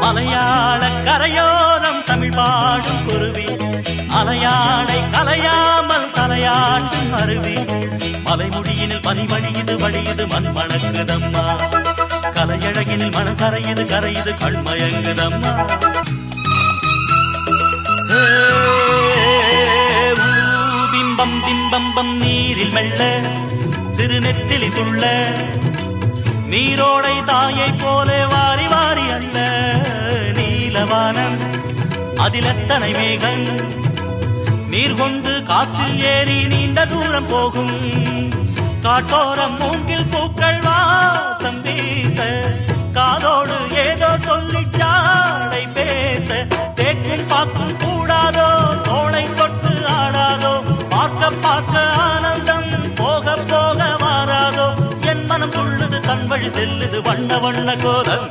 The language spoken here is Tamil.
மலையாள கரையோரம் தமிழ் பாடும் குருவி, அலையாடை கலையாமல் தலையாட்டும் அருவி, மலைமுடியினில் பனி வழியுது வழியுது மண் மணக்குதம்மா, கலையழகினில் மனம் கரையுது கரையுது கண்மயங்குதம்மா. பிம்பம் பிம்பம்பம் நீரில் மெல்ல சிறு நெத்திலி துள்ள, நீரோடை தாயை போல வாரி வாரி அல்ல, நீலவானம் அதில் எத்தனை மேகம், நீர் கொண்டு காற்றில் ஏறி நீண்ட தூரம் போகும், காட்டோரம் மூங்கில் பூக்கள் வாசம் வீச, காதோடு ஏதோ சொல்லி சாடை பேச, தேக்கும் பாக்கும் கூடாதோ தோளை தொட்டு ஆடாதோ, பார்க்க பார்க்க ஆனந்தம் போக போக மாறாதோ, என் மனம் துள்ளுது தன் வழி செல்லுது வண்ண வண்ண கோலம்.